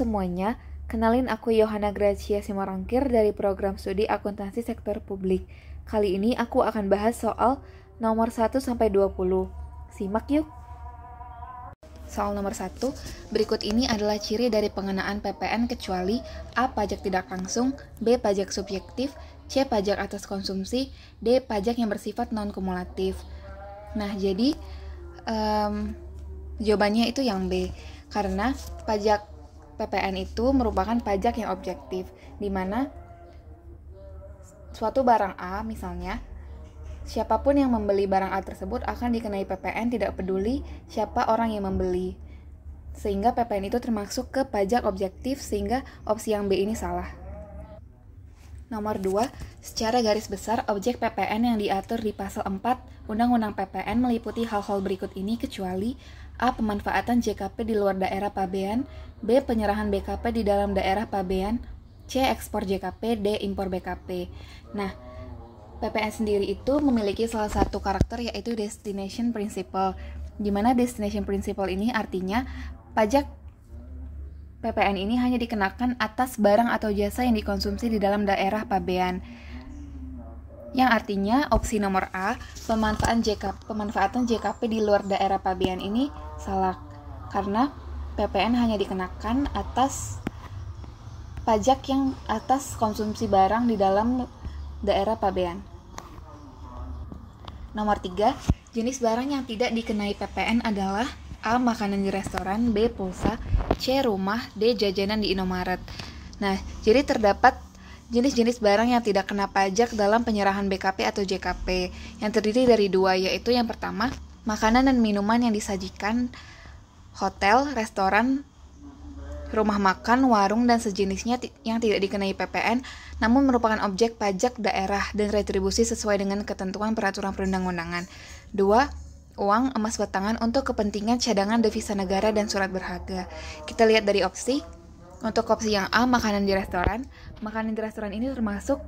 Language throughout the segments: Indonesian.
Semuanya, kenalin aku Yohana Gracia Simorangkir dari program studi akuntansi sektor publik. Kali ini aku akan bahas soal nomor 1-20. Simak yuk! Soal nomor 1, berikut ini adalah ciri dari pengenaan PPN kecuali A. Pajak tidak langsung, B. Pajak subjektif, C. Pajak atas konsumsi, D. Pajak yang bersifat non-kumulatif. Nah, jadi jawabannya itu yang B, karena pajak PPN itu merupakan pajak yang objektif, di mana suatu barang A misalnya, siapapun yang membeli barang A tersebut akan dikenai PPN tidak peduli siapa orang yang membeli. Sehingga PPN itu termasuk ke pajak objektif, sehingga opsi yang B ini salah. Nomor 2, secara garis besar objek PPN yang diatur di pasal 4 Undang-Undang PPN meliputi hal-hal berikut ini kecuali A. Pemanfaatan JKP di luar daerah pabean, B. Penyerahan BKP di dalam daerah pabean, C. Ekspor JKP, D. Impor BKP. Nah, PPN sendiri itu memiliki salah satu karakter yaitu Destination Principle, di mana Destination Principle ini artinya pajak PPN ini hanya dikenakan atas barang atau jasa yang dikonsumsi di dalam daerah pabean. Yang artinya opsi nomor A, pemanfaatan JKP di luar daerah pabean ini salah, karena PPN hanya dikenakan atas pajak yang atas konsumsi barang di dalam daerah pabean. Nomor 3, jenis barang yang tidak dikenai PPN adalah A. Makanan di restoran, B. Pulsa, C. Rumah, D. Jajanan di Indomaret. Nah, jadi terdapat jenis-jenis barang yang tidak kena pajak dalam penyerahan BKP atau JKP, yang terdiri dari 2, yaitu yang pertama, makanan dan minuman yang disajikan hotel, restoran, rumah makan, warung, dan sejenisnya yang tidak dikenai PPN, namun merupakan objek pajak daerah dan retribusi sesuai dengan ketentuan peraturan perundang-undangan. 2, uang emas batangan untuk kepentingan cadangan devisa negara dan surat berharga. Kita lihat dari opsi. Untuk opsi yang A, makanan di restoran ini termasuk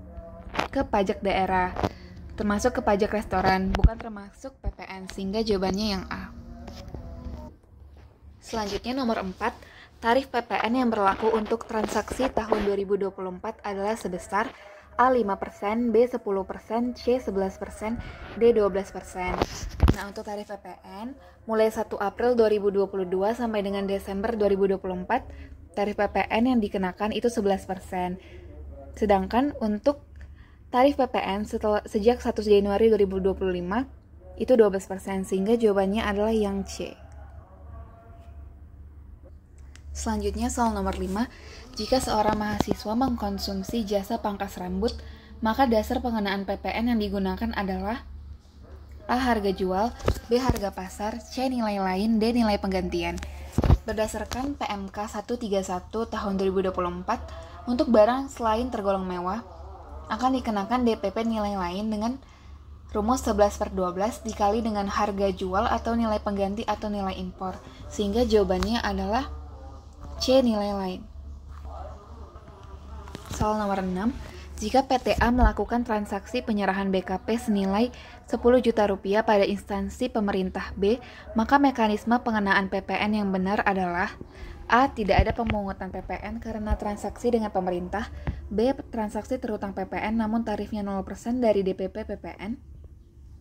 ke pajak daerah, termasuk ke pajak restoran, bukan termasuk PPN, sehingga jawabannya yang A. Selanjutnya nomor 4, tarif PPN yang berlaku untuk transaksi tahun 2024 adalah sebesar A 5%, B 10%, C 11%, D 12%. Nah, untuk tarif PPN mulai 1 April 2022 sampai dengan Desember 2024, tarif PPN yang dikenakan itu 11%. Sedangkan untuk tarif PPN sejak 1 Januari 2025 itu 12%, sehingga jawabannya adalah yang C. Selanjutnya soal nomor 5, jika seorang mahasiswa mengkonsumsi jasa pangkas rambut, maka dasar pengenaan PPN yang digunakan adalah A. Harga jual, B. Harga pasar, C. Nilai lain, D. Nilai penggantian. Berdasarkan PMK 131 tahun 2024, untuk barang selain tergolong mewah, akan dikenakan DPP nilai lain dengan rumus 11/12 dikali dengan harga jual atau nilai pengganti atau nilai impor, sehingga jawabannya adalah C. Nilai lain. Soal nomor 6, jika PTA melakukan transaksi penyerahan BKP senilai Rp10.000.000 pada instansi pemerintah B, maka mekanisme pengenaan PPN yang benar adalah A. Tidak ada pemungutan PPN karena transaksi dengan pemerintah, B. Transaksi terhutang PPN namun tarifnya 0% dari DPP PPN,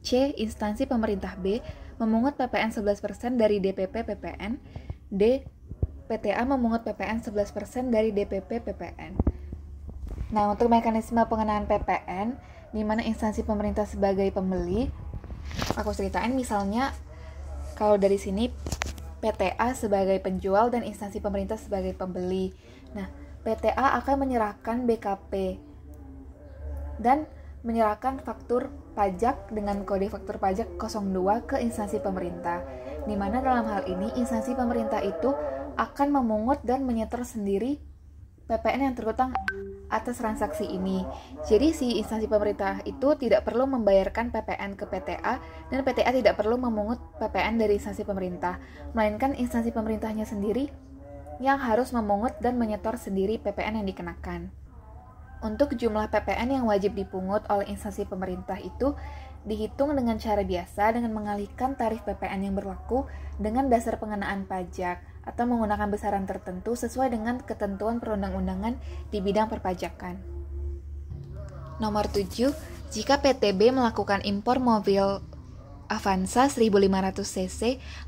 C. Instansi pemerintah B memungut PPN 11% dari DPP PPN, D. PTA memungut PPN 11% dari DPP PPN. Nah, untuk mekanisme pengenaan PPN, di mana instansi pemerintah sebagai pembeli, aku ceritain misalnya kalau dari sini PTA sebagai penjual dan instansi pemerintah sebagai pembeli. Nah, PTA akan menyerahkan BKP dan menyerahkan faktur pajak dengan kode faktur pajak 02 ke instansi pemerintah, di mana dalam hal ini instansi pemerintah itu akan memungut dan menyetor sendiri PPN yang terhutang atas transaksi ini. Jadi si instansi pemerintah itu tidak perlu membayarkan PPN ke PTA dan PTA tidak perlu memungut PPN dari instansi pemerintah, melainkan instansi pemerintahnya sendiri yang harus memungut dan menyetor sendiri PPN yang dikenakan. Untuk jumlah PPN yang wajib dipungut oleh instansi pemerintah itu dihitung dengan cara biasa dengan mengalihkan tarif PPN yang berlaku dengan dasar pengenaan pajak atau menggunakan besaran tertentu sesuai dengan ketentuan perundang-undangan di bidang perpajakan. Nomor 7, jika PTB melakukan impor mobil Avanza 1500 cc,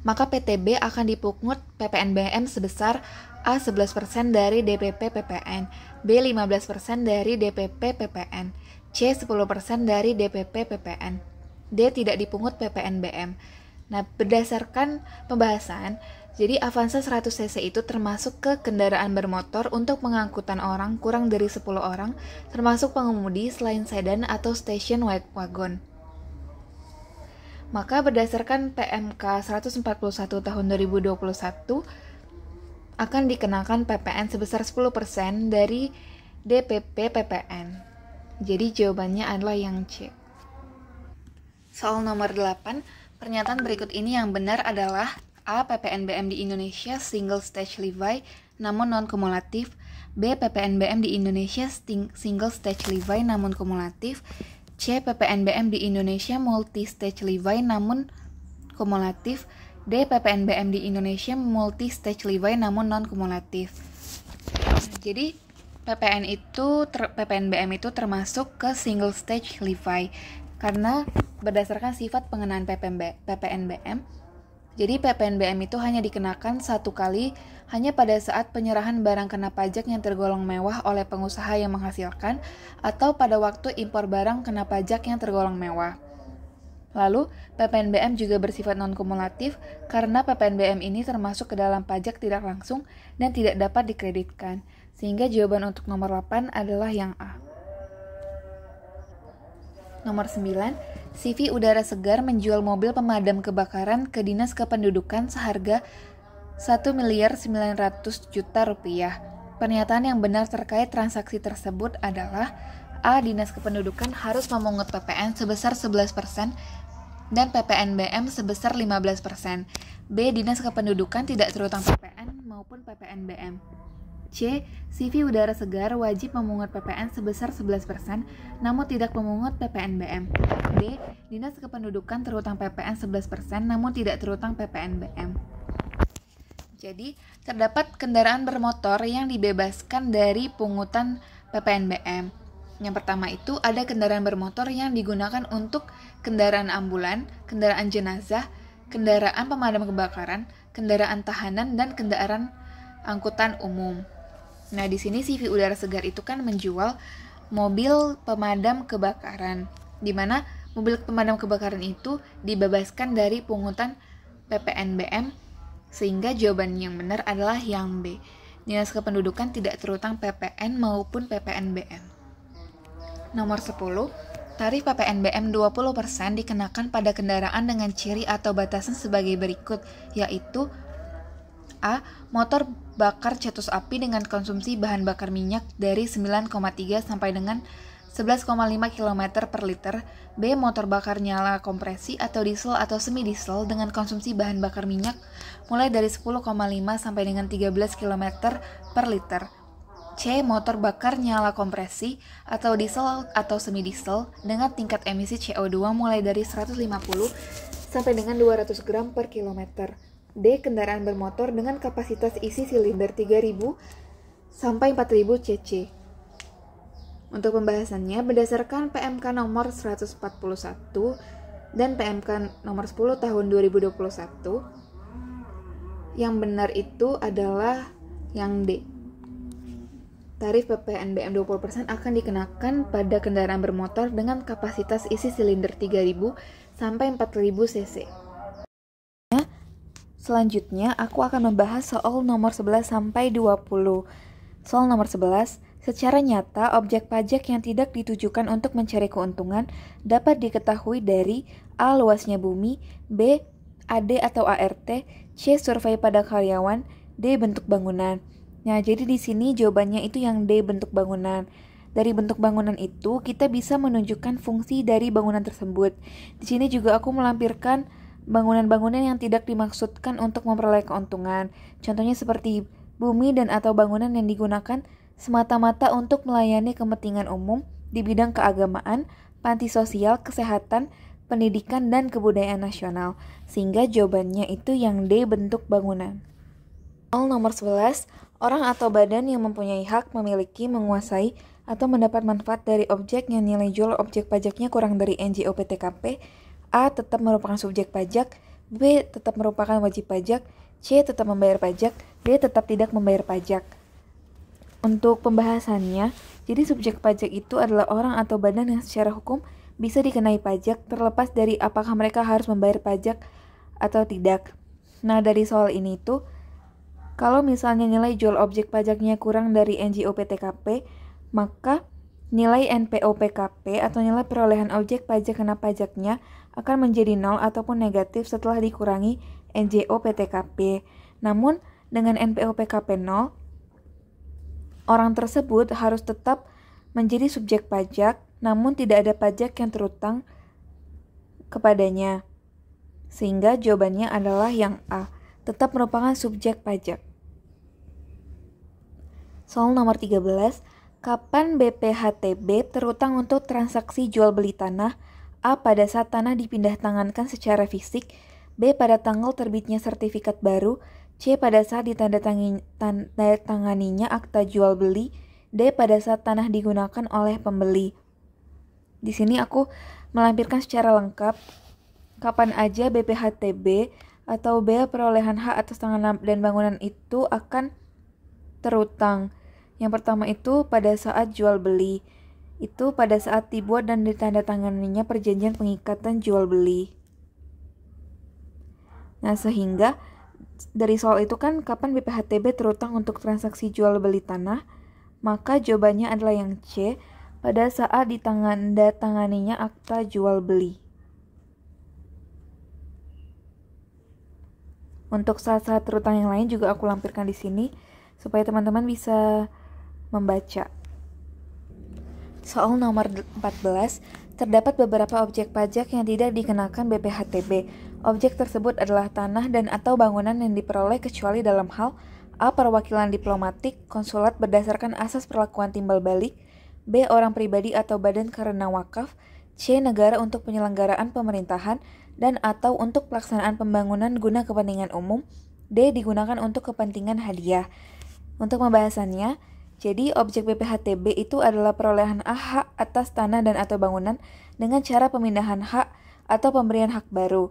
maka PTB akan dipungut PPNBM sebesar A 11% dari DPP PPN, B 15% dari DPP PPN, C 10% dari DPP PPN, D tidak dipungut PPNBM. Nah, berdasarkan pembahasan, jadi Avanza 100 cc itu termasuk ke kendaraan bermotor untuk pengangkutan orang kurang dari 10 orang, termasuk pengemudi selain sedan atau station wagon. Maka berdasarkan PMK 141 tahun 2021 akan dikenakan PPN sebesar 10% dari DPP PPN. Jadi jawabannya adalah yang C. Soal nomor 8, pernyataan berikut ini yang benar adalah A. PPNBM di Indonesia single stage levy namun non-kumulatif, B. PPNBM di Indonesia single stage levy namun kumulatif, C. PPNBM di Indonesia multi-stage levy namun kumulatif, D. PPNBM di Indonesia multi-stage levy namun non-kumulatif. Jadi PPNBM itu termasuk ke single stage levy karena berdasarkan sifat pengenaan PPNBM. Jadi PPNBM itu hanya dikenakan satu kali hanya pada saat penyerahan barang kena pajak yang tergolong mewah oleh pengusaha yang menghasilkan atau pada waktu impor barang kena pajak yang tergolong mewah. Lalu, PPNBM juga bersifat non-kumulatif karena PPNBM ini termasuk ke dalam pajak tidak langsung dan tidak dapat dikreditkan. Sehingga jawaban untuk nomor 8 adalah yang A. Nomor 9, CV Udara Segar menjual mobil pemadam kebakaran ke Dinas Kependudukan seharga Rp1.900.000.000. Pernyataan yang benar terkait transaksi tersebut adalah A. Dinas Kependudukan harus memungut PPN sebesar 11% dan PPNBM sebesar 15%. B. Dinas Kependudukan tidak terutang PPN maupun PPNBM. C. CV Udara Segar wajib memungut PPN sebesar 11% namun tidak memungut PPNBM. D. Dinas Kependudukan terutang PPN 11% namun tidak terutang PPNBM. Jadi, terdapat kendaraan bermotor yang dibebaskan dari pungutan PPNBM. Yang pertama itu ada kendaraan bermotor yang digunakan untuk kendaraan ambulan, kendaraan jenazah, kendaraan pemadam kebakaran, kendaraan tahanan, dan kendaraan angkutan umum. Nah, di sini CV Udara Segar itu kan menjual mobil pemadam kebakaran, di mana mobil pemadam kebakaran itu dibebaskan dari pungutan PPNBM, sehingga jawaban yang benar adalah yang B. Dinas Kependudukan tidak terutang PPN maupun PPNBM. Nomor 10, tarif PPNBM 20% dikenakan pada kendaraan dengan ciri atau batasan sebagai berikut, yaitu A. Motor bakar cetus api dengan konsumsi bahan bakar minyak dari 9,3 sampai dengan 11,5 km per liter. B. Motor bakar nyala kompresi atau diesel atau semi diesel dengan konsumsi bahan bakar minyak mulai dari 10,5 sampai dengan 13 km per liter. C. Motor bakar nyala kompresi atau diesel atau semi diesel dengan tingkat emisi CO2 mulai dari 150 sampai dengan 200 gram per kilometer. D. Kendaraan bermotor dengan kapasitas isi silinder 3000 sampai 4000 cc. Untuk pembahasannya, berdasarkan PMK nomor 141 dan PMK nomor 10 tahun 2021, yang benar itu adalah yang D. Tarif PPNBM 20% akan dikenakan pada kendaraan bermotor dengan kapasitas isi silinder 3000 sampai 4000 cc. Selanjutnya, aku akan membahas soal nomor 11 sampai 20. Soal nomor 11, secara nyata objek pajak yang tidak ditujukan untuk mencari keuntungan dapat diketahui dari A. Luasnya bumi, B. AD atau ART, C. Survei pada karyawan, D. Bentuk bangunan. Nah, jadi di sini jawabannya itu yang D. Bentuk bangunan. Dari bentuk bangunan itu, kita bisa menunjukkan fungsi dari bangunan tersebut. Di sini juga aku melampirkan bangunan-bangunan yang tidak dimaksudkan untuk memperoleh keuntungan. Contohnya seperti bumi dan atau bangunan yang digunakan semata-mata untuk melayani kepentingan umum di bidang keagamaan, panti sosial, kesehatan, pendidikan, dan kebudayaan nasional. Sehingga jawabannya itu yang D, bentuk bangunan. Soal nomor 11, orang atau badan yang mempunyai hak memiliki, menguasai, atau mendapat manfaat dari objek yang nilai jual objek pajaknya kurang dari NJOP/TKP. A. Tetap merupakan subjek pajak, B. Tetap merupakan wajib pajak, C. Tetap membayar pajak, D. Tetap tidak membayar pajak. Untuk pembahasannya, jadi subjek pajak itu adalah orang atau badan yang secara hukum bisa dikenai pajak terlepas dari apakah mereka harus membayar pajak atau tidak. Nah, dari soal ini tuh, kalau misalnya nilai jual objek pajaknya kurang dari NJOP/TKP, maka nilai NPOP/KP atau nilai perolehan objek pajak kena pajaknya akan menjadi 0 ataupun negatif setelah dikurangi NJOP/TKP. Namun, dengan NPOP/KP 0, orang tersebut harus tetap menjadi subjek pajak, namun tidak ada pajak yang terutang kepadanya. Sehingga jawabannya adalah yang A, tetap merupakan subjek pajak. Soal nomor 13, kapan BPHTB terutang untuk transaksi jual beli tanah? A. Pada saat tanah dipindah tangankan secara fisik, B. Pada tanggal terbitnya sertifikat baru, C. Pada saat ditandatanganinya akta jual beli, D. Pada saat tanah digunakan oleh pembeli. Di sini aku melampirkan secara lengkap kapan aja BPHTB atau bea perolehan hak atas tanah dan bangunan itu akan terutang. Yang pertama itu pada saat jual beli. Itu pada saat dibuat dan ditandatanganinya perjanjian pengikatan jual beli. Nah, sehingga dari soal itu kan kapan BPHTB terutang untuk transaksi jual beli tanah, maka jawabannya adalah yang C, pada saat ditandatanganinya akta jual beli. Untuk saat-saat terutang yang lain juga aku lampirkan di sini supaya teman-teman bisa membaca. Soal nomor 14, terdapat beberapa objek pajak yang tidak dikenakan BPHTB. Objek tersebut adalah tanah dan atau bangunan yang diperoleh kecuali dalam hal A. Perwakilan diplomatik, konsulat berdasarkan asas perlakuan timbal balik, B. Orang pribadi atau badan karena wakaf, C. Negara untuk penyelenggaraan pemerintahan dan atau untuk pelaksanaan pembangunan guna kepentingan umum, D. Digunakan untuk kepentingan hadiah. Untuk pembahasannya, jadi objek BPHTB itu adalah perolehan hak atas tanah dan atau bangunan dengan cara pemindahan hak atau pemberian hak baru.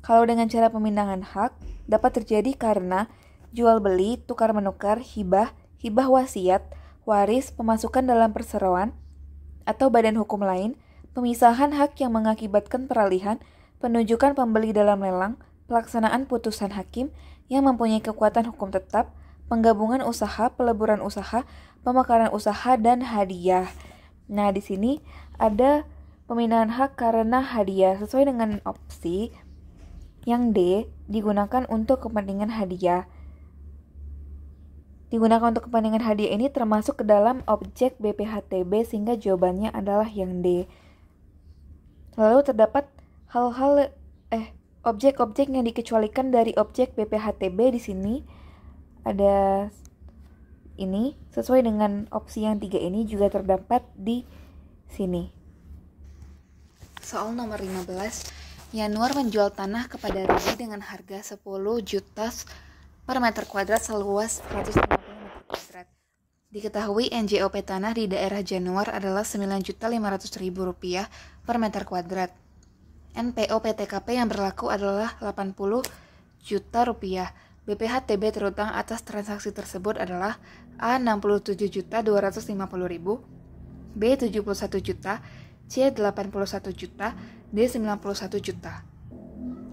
Kalau dengan cara pemindahan hak dapat terjadi karena jual beli, tukar menukar, hibah, hibah wasiat, waris, pemasukan dalam perseroan atau badan hukum lain, pemisahan hak yang mengakibatkan peralihan, penunjukan pembeli dalam lelang, pelaksanaan putusan hakim yang mempunyai kekuatan hukum tetap, penggabungan usaha, peleburan usaha, pemekaran usaha, dan hadiah. Nah, di sini ada pemindahan hak karena hadiah sesuai dengan opsi yang D, digunakan untuk kepentingan hadiah. Digunakan untuk kepentingan hadiah ini termasuk ke dalam objek BPHTB sehingga jawabannya adalah yang D. Lalu terdapat objek-objek yang dikecualikan dari objek BPHTB di sini ada ini sesuai dengan opsi yang 3 ini juga terdapat di sini. Soal nomor 15, Yanuar menjual tanah kepada Rudi dengan harga 10 juta per meter kuadrat seluas 150 meter kuadrat. Diketahui NJOP tanah di daerah Januar adalah Rp9.500.000 per meter kuadrat. NPOP/TKP yang berlaku adalah Rp80 juta. BPHTB terutang atas transaksi tersebut adalah A. 67.250.000, B. 71 juta, C. 81 juta, D. 91 juta.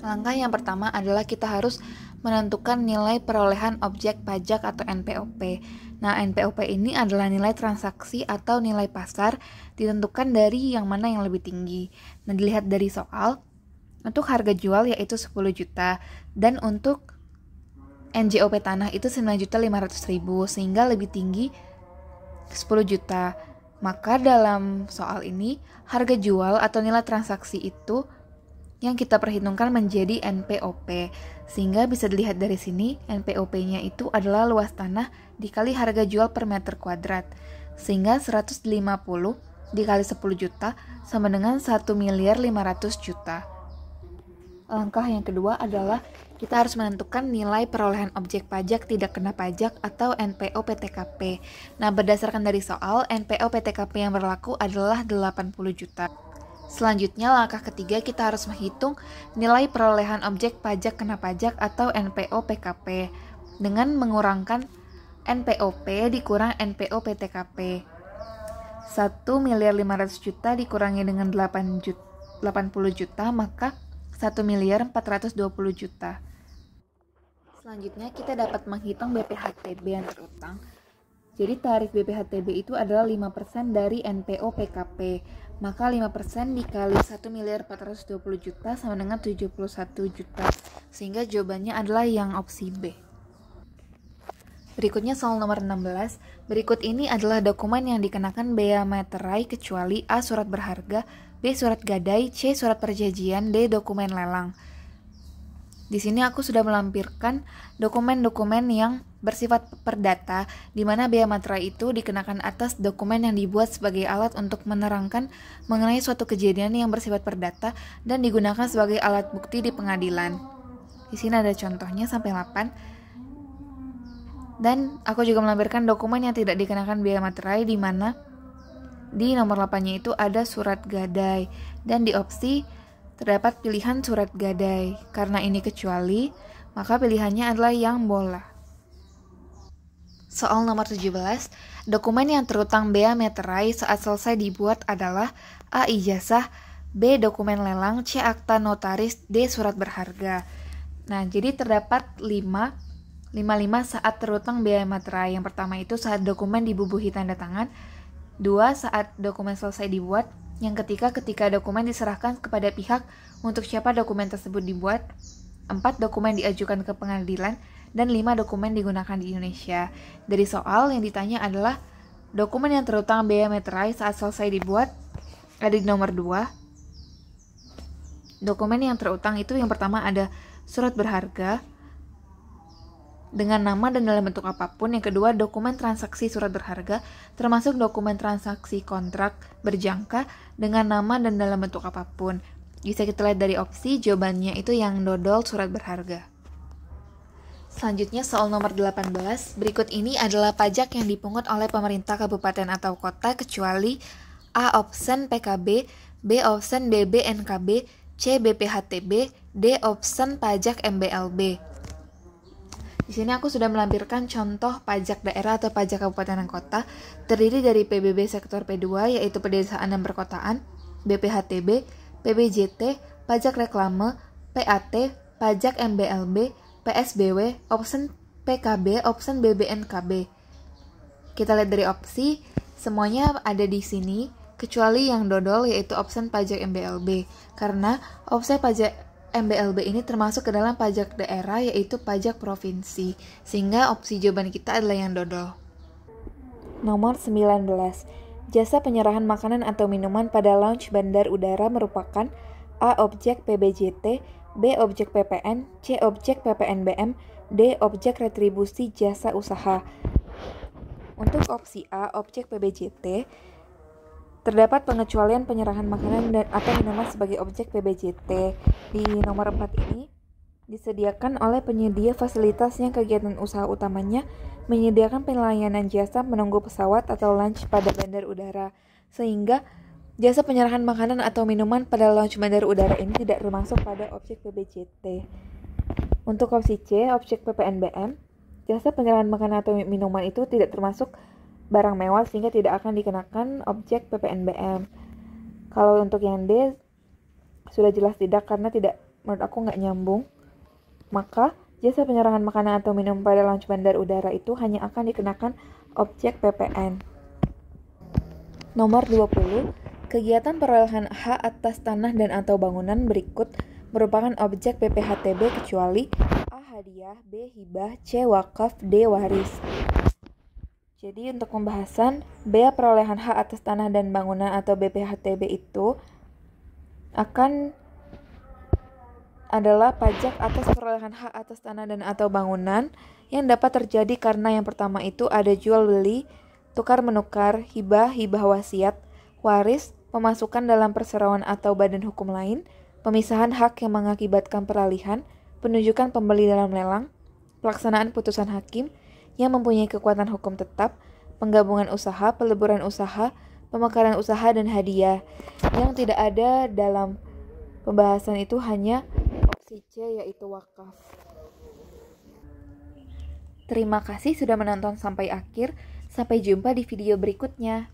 Langkah yang pertama adalah kita harus menentukan nilai perolehan objek pajak atau NPOP. Nah, NPOP ini adalah nilai transaksi atau nilai pasar ditentukan dari yang mana yang lebih tinggi. Nah, dilihat dari soal, untuk harga jual yaitu 10 juta dan untuk NJOP tanah itu 9.500.000 sehingga lebih tinggi 10 juta. Maka dalam soal ini harga jual atau nilai transaksi itu yang kita perhitungkan menjadi NPOP. Sehingga bisa dilihat dari sini, NPOP-nya itu adalah luas tanah dikali harga jual per meter kuadrat. Sehingga 150 dikali 10 juta sama dengan 1.500.000.000 juta. Langkah yang kedua adalah kita harus menentukan nilai perolehan objek pajak tidak kena pajak atau NPO PTKP. Nah, berdasarkan dari soal, NPO PTKP yang berlaku adalah 80 juta. Selanjutnya, langkah ketiga kita harus menghitung nilai perolehan objek pajak kena pajak atau NPO PKP dengan mengurangkan NPOP dikurang NPO PTKP. 1.500.000.000 juta dikurangi dengan 80 juta, maka 1.420.000.000 juta. Selanjutnya kita dapat menghitung BPHTB yang terutang. Jadi tarif BPHTB itu adalah 5% dari NPO PKP. Maka 5% dikali 1.420 juta sama dengan 71 juta. Sehingga jawabannya adalah yang opsi B. Berikutnya soal nomor 16. Berikut ini adalah dokumen yang dikenakan bea materai kecuali A. Surat berharga, B. Surat gadai, C. Surat perjanjian, D. Dokumen lelang. Di sini aku sudah melampirkan dokumen-dokumen yang bersifat perdata, di mana bea materai itu dikenakan atas dokumen yang dibuat sebagai alat untuk menerangkan mengenai suatu kejadian yang bersifat perdata dan digunakan sebagai alat bukti di pengadilan. Di sini ada contohnya sampai 8. Dan aku juga melampirkan dokumen yang tidak dikenakan bea materai, di mana di nomor 8-nya itu ada surat gadai, dan di opsi terdapat pilihan surat gadai. Karena ini kecuali, maka pilihannya adalah yang bola. Soal nomor 17, dokumen yang terutang bea materai saat selesai dibuat adalah A. Ijazah, B. Dokumen lelang, C. Akta notaris, D. Surat berharga. Nah, jadi terdapat 5 saat terutang bea materai. Yang pertama itu saat dokumen dibubuhi tanda tangan, 2. Saat dokumen selesai dibuat, yang ketiga ketika dokumen diserahkan kepada pihak untuk siapa dokumen tersebut dibuat, 4. Dokumen diajukan ke pengadilan, dan 5. Dokumen digunakan di Indonesia. Dari soal yang ditanya adalah dokumen yang terutang bea materai saat selesai dibuat ada di nomor 2. Dokumen yang terutang itu yang pertama ada surat berharga dengan nama dan dalam bentuk apapun. Yang kedua, dokumen transaksi surat berharga, termasuk dokumen transaksi kontrak berjangka dengan nama dan dalam bentuk apapun. Bisa kita lihat dari opsi, jawabannya itu yang dodol surat berharga. Selanjutnya soal nomor 18. Berikut ini adalah pajak yang dipungut oleh pemerintah kabupaten atau kota kecuali A. Opsen PKB, B. Opsen BBNKB, C. BPHTB, D. Opsen pajak MBLB. Di sini aku sudah melampirkan contoh pajak daerah atau pajak kabupaten dan kota, terdiri dari PBB sektor P2 yaitu pedesaan dan perkotaan, BPHTB, PBJT, pajak reklame, PAT, pajak MBLB, PSBW, opsi PKB, opsi BBNKB. Kita lihat dari opsi, semuanya ada di sini kecuali yang dodol yaitu opsi pajak MBLB, karena opsi pajak MBLB ini termasuk ke dalam pajak daerah yaitu pajak provinsi, sehingga opsi jawaban kita adalah yang dodol. Nomor 19. Jasa penyerahan makanan atau minuman pada lounge bandar udara merupakan A. Objek PBJT, B. Objek PPN, C. Objek PPNBM, D. Objek retribusi jasa usaha. Untuk opsi A. Objek PBJT, terdapat pengecualian penyerahan makanan dan atau minuman sebagai objek PBJT. Di nomor 4 ini disediakan oleh penyedia fasilitas yang kegiatan usaha utamanya menyediakan pelayanan jasa menunggu pesawat atau lounge pada bandar udara, sehingga jasa penyerahan makanan atau minuman pada lounge bandar udara ini tidak termasuk pada objek PBJT. Untuk opsi C, objek PPNBM, jasa penyerahan makanan atau minuman itu tidak termasuk barang mewah sehingga tidak akan dikenakan objek PPNBM. Kalau untuk yang D sudah jelas tidak, karena tidak, menurut aku nggak nyambung. Maka jasa penyerahan makanan atau minum pada lounge bandar udara itu hanya akan dikenakan objek PPN. Nomor 20. Kegiatan perolehan hak atas tanah dan atau bangunan berikut merupakan objek PPHTB kecuali A. Hadiah, B. Hibah, C. Wakaf, D. Waris. Jadi untuk pembahasan, bea perolehan hak atas tanah dan bangunan atau BPHTB itu akan adalah pajak atas perolehan hak atas tanah dan atau bangunan yang dapat terjadi karena yang pertama itu ada jual beli, tukar menukar, hibah, hibah wasiat, waris, pemasukan dalam perseroan atau badan hukum lain, pemisahan hak yang mengakibatkan peralihan, penunjukan pembeli dalam lelang, pelaksanaan putusan hakim yang mempunyai kekuatan hukum tetap, penggabungan usaha, peleburan usaha, pemekaran usaha, dan hadiah. Yang tidak ada dalam pembahasan itu hanya opsi C, yaitu wakaf. Terima kasih sudah menonton sampai akhir. Sampai jumpa di video berikutnya.